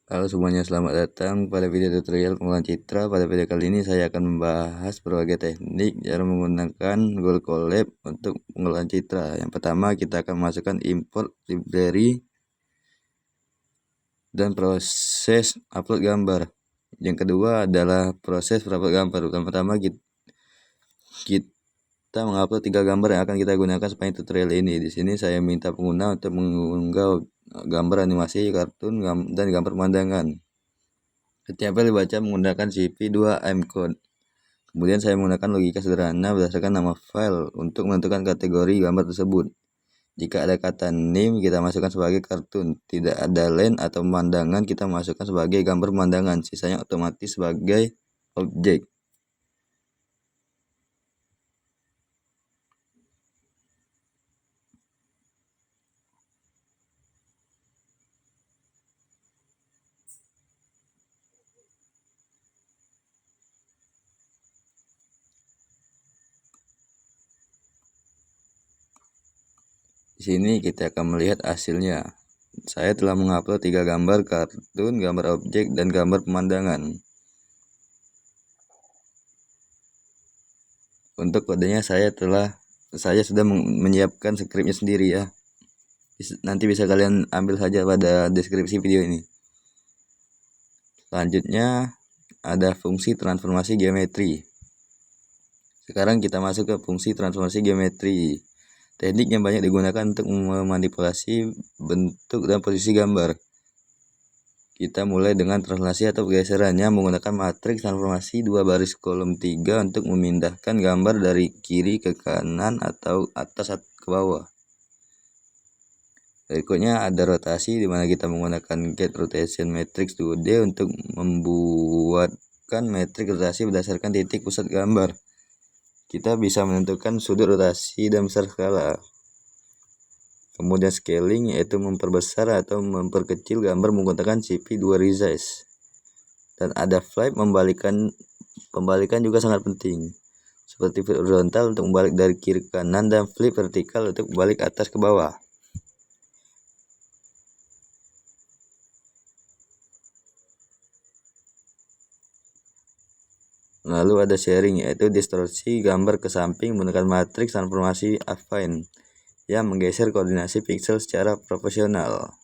Halo semuanya, selamat datang pada video tutorial pengolahan citra. Pada video kali ini saya akan membahas berbagai teknik cara menggunakan Google Colab untuk pengolahan citra. Yang pertama, kita akan masukkan import library dan proses upload gambar. Yang kedua adalah proses upload gambar. Yang pertama, kita mengupload 3 gambar yang akan kita gunakan sepanjang tutorial ini. Di sini saya minta pengguna untuk mengunggah gambar animasi, kartun, dan gambar pemandangan. Setiap kali baca menggunakan CP2 M-Code. Kemudian saya menggunakan logika sederhana berdasarkan nama file untuk menentukan kategori gambar tersebut. Jika ada kata name, kita masukkan sebagai kartun. Tidak ada line atau pemandangan, kita masukkan sebagai gambar pemandangan. Sisanya otomatis sebagai objek. Di sini kita akan melihat hasilnya. Saya telah mengupload 3 gambar kartun, gambar objek, dan gambar pemandangan. Untuk kodenya saya sudah menyiapkan skripnya sendiri ya. Nanti bisa kalian ambil saja pada deskripsi video ini. Selanjutnya ada fungsi transformasi geometri. Sekarang kita masuk ke fungsi transformasi geometri. Teknik yang banyak digunakan untuk memanipulasi bentuk dan posisi gambar. Kita mulai dengan translasi atau pergeserannya menggunakan matriks transformasi 2 baris kolom 3 untuk memindahkan gambar dari kiri ke kanan atau atas ke bawah. Berikutnya ada rotasi, di mana kita menggunakan get rotation matrix 2D untuk membuatkan matriks rotasi berdasarkan titik pusat gambar. Kita bisa menentukan sudut rotasi dan besar skala. Kemudian scaling, yaitu memperbesar atau memperkecil gambar menggunakan CP2 resize. Dan ada flip, pembalikan juga sangat penting. Seperti flip horizontal untuk membalik dari kiri ke kanan dan flip vertikal untuk membalik atas ke bawah. Lalu ada sharing, yaitu distorsi gambar ke samping menggunakan matriks transformasi affine yang menggeser koordinasi pixel secara proporsional.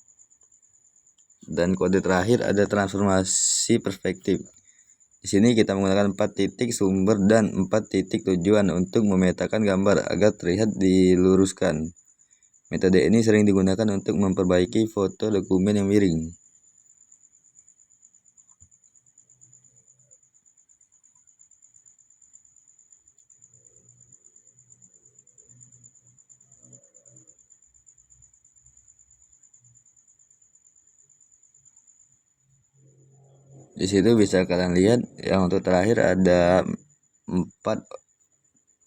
Dan kode terakhir ada transformasi perspektif. Di sini kita menggunakan 4 titik sumber dan 4 titik tujuan untuk memetakan gambar agar terlihat diluruskan. Metode ini sering digunakan untuk memperbaiki foto dokumen yang miring. Di situ bisa kalian lihat yang untuk terakhir ada 4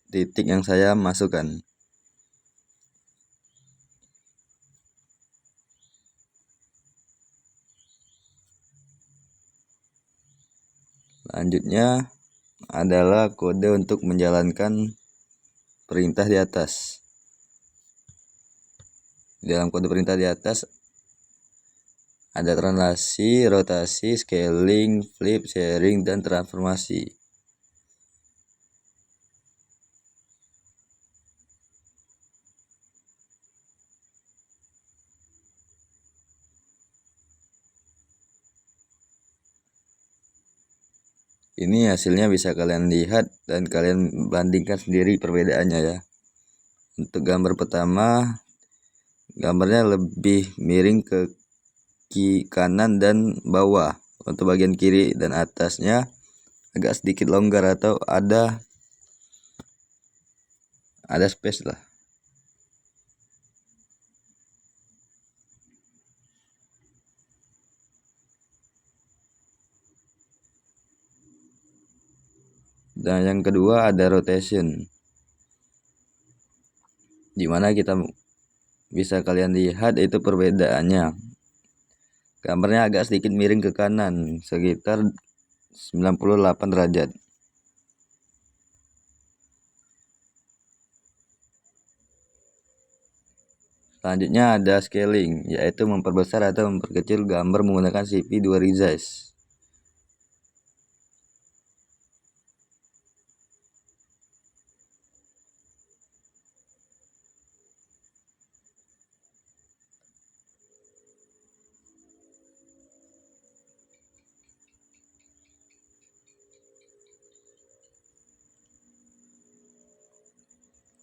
titik yang saya masukkan. Selanjutnya adalah kode untuk menjalankan perintah di atas. Dalam kode perintah di atas ada translasi, rotasi, scaling, flip, sharing, dan transformasi. Ini hasilnya bisa kalian lihat dan kalian bandingkan sendiri perbedaannya ya. Untuk gambar pertama, gambarnya lebih miring ke kanan dan bawah. Untuk bagian kiri dan atasnya agak sedikit longgar atau ada space lah. Dan yang kedua ada rotation, dimana kita bisa kalian lihat itu perbedaannya. Gambarnya agak sedikit miring ke kanan, sekitar 98 derajat. Selanjutnya ada scaling, yaitu memperbesar atau memperkecil gambar menggunakan CPU2 resize.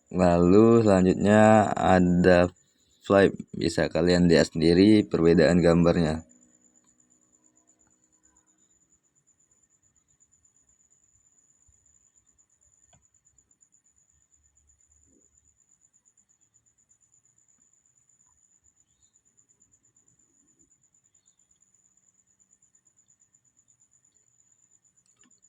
Lalu selanjutnya ada flip, bisa kalian lihat sendiri perbedaan gambarnya.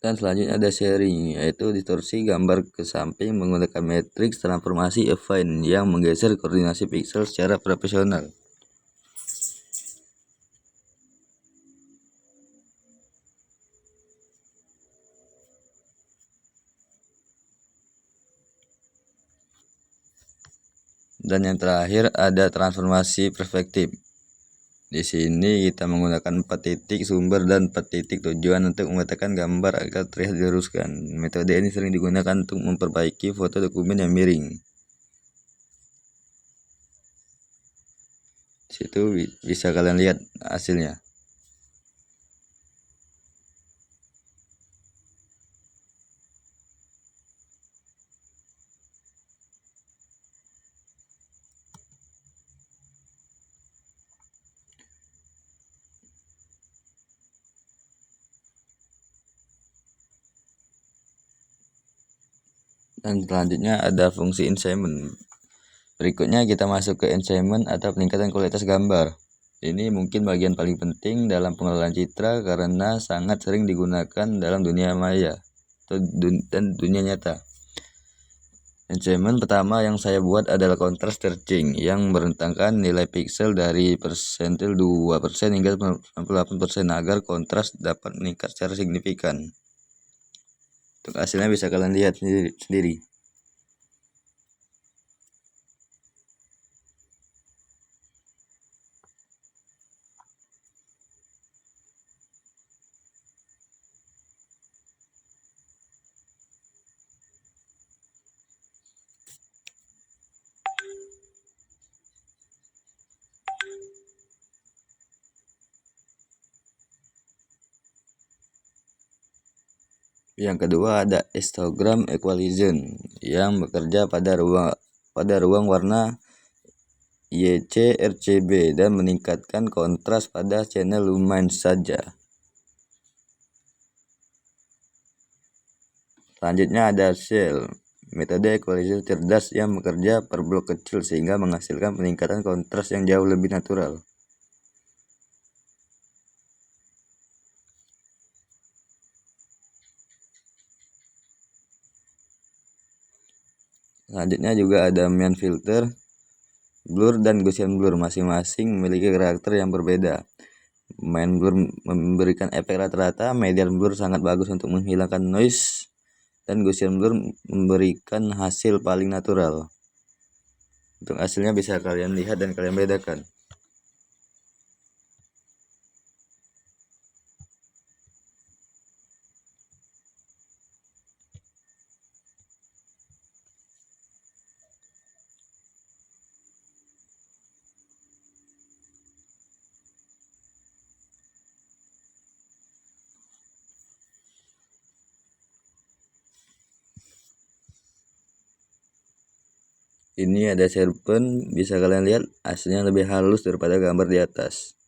Dan selanjutnya ada sharing, yaitu distorsi gambar ke samping menggunakan matriks transformasi affine yang menggeser koordinasi pixel secara profesional. Dan yang terakhir ada transformasi perspektif. Di sini kita menggunakan 4 titik sumber dan 4 titik tujuan untuk memetakan gambar agar terlihat diluruskan. Metode ini sering digunakan untuk memperbaiki foto dokumen yang miring. Di situ bisa kalian lihat hasilnya. Dan selanjutnya ada fungsi enhancement. Berikutnya kita masuk ke enhancement atau peningkatan kualitas gambar. Ini mungkin bagian paling penting dalam pengelolaan citra karena sangat sering digunakan dalam dunia maya dan dunia nyata. Enhancement pertama yang saya buat adalah contrast stretching yang merentangkan nilai pixel dari persentil 2% hingga 98% agar kontras dapat meningkat secara signifikan. Untuk hasilnya bisa kalian lihat sendiri. Yang kedua ada histogram equalization yang bekerja pada ruang warna YC-RGB dan meningkatkan kontras pada channel lumen saja. Selanjutnya ada shell, metode equalization cerdas yang bekerja per blok kecil sehingga menghasilkan peningkatan kontras yang jauh lebih natural. Selanjutnya juga ada main filter, blur dan Gaussian blur, masing-masing memiliki karakter yang berbeda. Main blur memberikan efek rata-rata, median blur sangat bagus untuk menghilangkan noise, dan Gaussian blur memberikan hasil paling natural. Untuk hasilnya bisa kalian lihat dan kalian bedakan. Ini ada serpen, bisa kalian lihat hasilnya lebih halus daripada gambar di atas.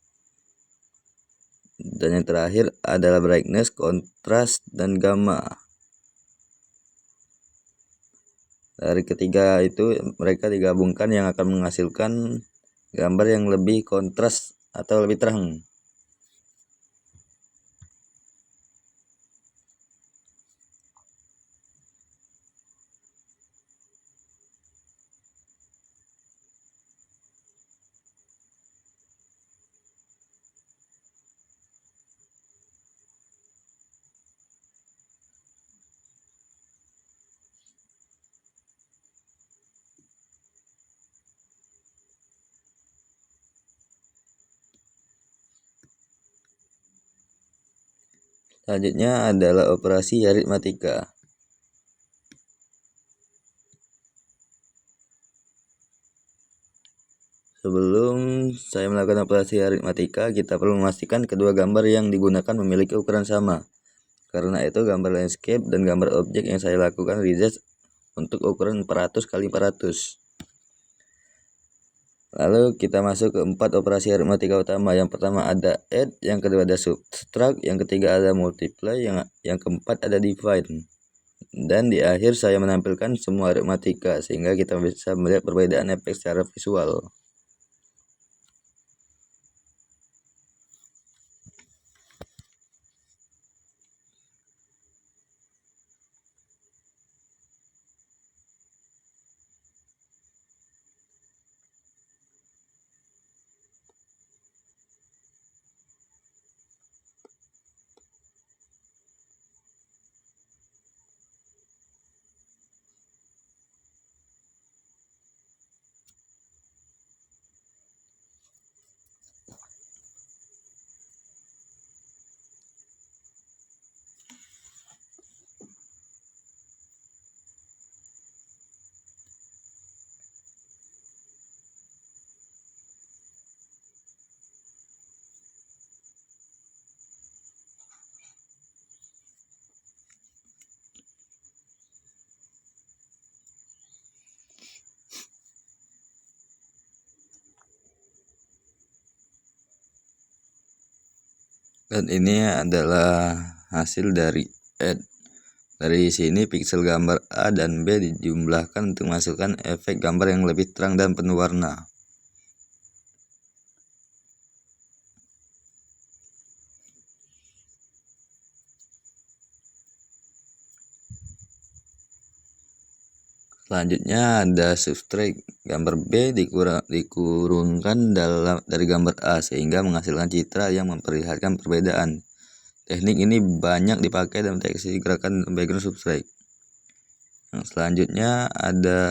Dan yang terakhir adalah brightness, kontras, dan gamma. Dari ketiga itu mereka digabungkan yang akan menghasilkan gambar yang lebih kontras atau lebih terang. Selanjutnya adalah operasi aritmatika. Sebelum saya melakukan operasi aritmatika, kita perlu memastikan kedua gambar yang digunakan memiliki ukuran sama. Karena itu gambar landscape dan gambar objek yang saya lakukan resize untuk ukuran 400 x 400. Lalu kita masuk ke 4 operasi aritmatika utama. Yang pertama ada add, yang kedua ada subtract, yang ketiga ada multiply, yang keempat ada divide. Dan di akhir saya menampilkan semua aritmatika sehingga kita bisa melihat perbedaan efek secara visual. Dan ini adalah hasil dari add. Dari sini piksel gambar A dan B dijumlahkan untuk masukkan efek gambar yang lebih terang dan penuh warna. Selanjutnya ada subtract. Gambar B dikurungkan dari gambar A sehingga menghasilkan citra yang memperlihatkan perbedaan. Teknik ini banyak dipakai dalam deteksi gerakan background subtract. Yang selanjutnya ada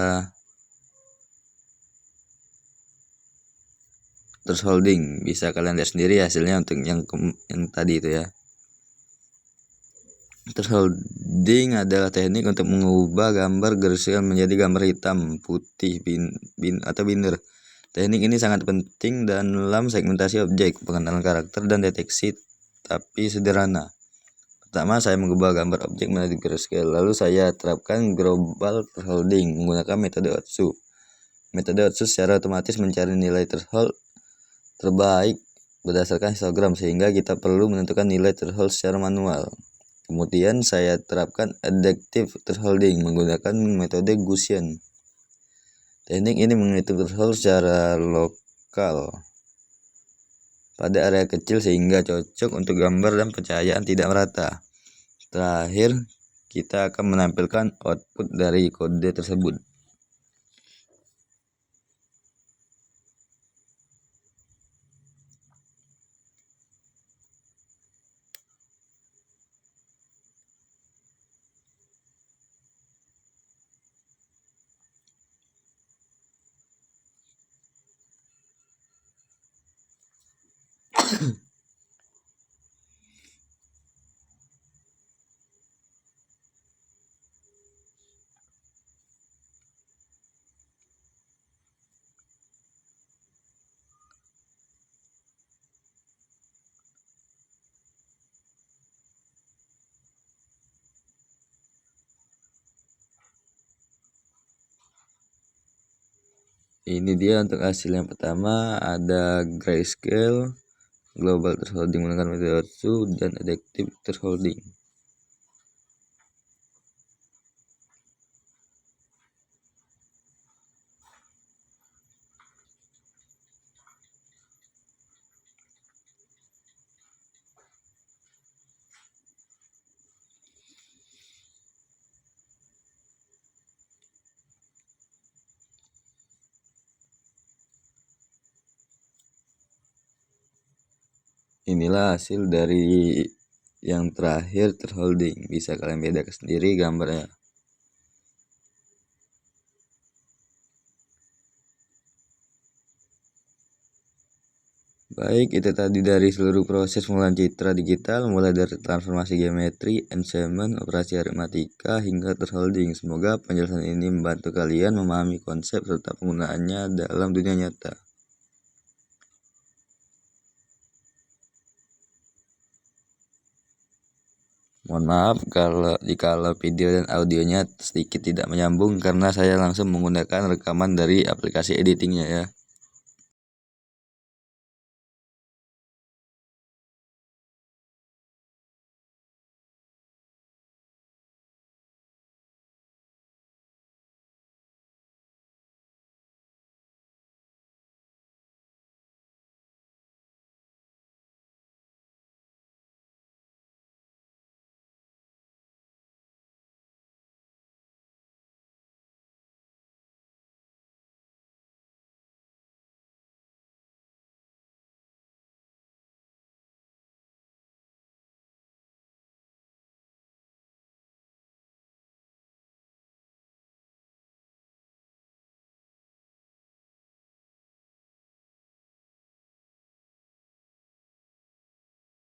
thresholding. Bisa kalian lihat sendiri hasilnya untuk yang tadi itu ya. Thresholding adalah teknik untuk mengubah gambar grayscale menjadi gambar hitam, putih, atau binder. Teknik ini sangat penting dalam segmentasi objek, pengenalan karakter, dan deteksi, tapi sederhana. Pertama, saya mengubah gambar objek menjadi grayscale, lalu saya terapkan global thresholding menggunakan metode Otsu. Metode Otsu secara otomatis mencari nilai threshold terbaik berdasarkan histogram, sehingga kita perlu menentukan nilai threshold secara manual. Kemudian saya terapkan adaptive thresholding menggunakan metode Gaussian. Teknik ini menghitung threshold secara lokal pada area kecil sehingga cocok untuk gambar dan pencahayaan tidak merata. Terakhir, kita akan menampilkan output dari kode tersebut. Ini dia untuk hasil yang pertama, ada grayscale, global thresholding menggunakan metode Otsu, dan adaptive thresholding. Inilah hasil dari yang terakhir thresholding. Bisa kalian bedakan sendiri gambarnya. Baik, itu tadi dari seluruh proses pengolahan citra digital, mulai dari transformasi geometri, enchantment, operasi aritmatika, hingga thresholding. Semoga penjelasan ini membantu kalian memahami konsep serta penggunaannya dalam dunia nyata. Mohon maaf jikalau video dan audionya sedikit tidak menyambung karena saya langsung menggunakan rekaman dari aplikasi editingnya ya.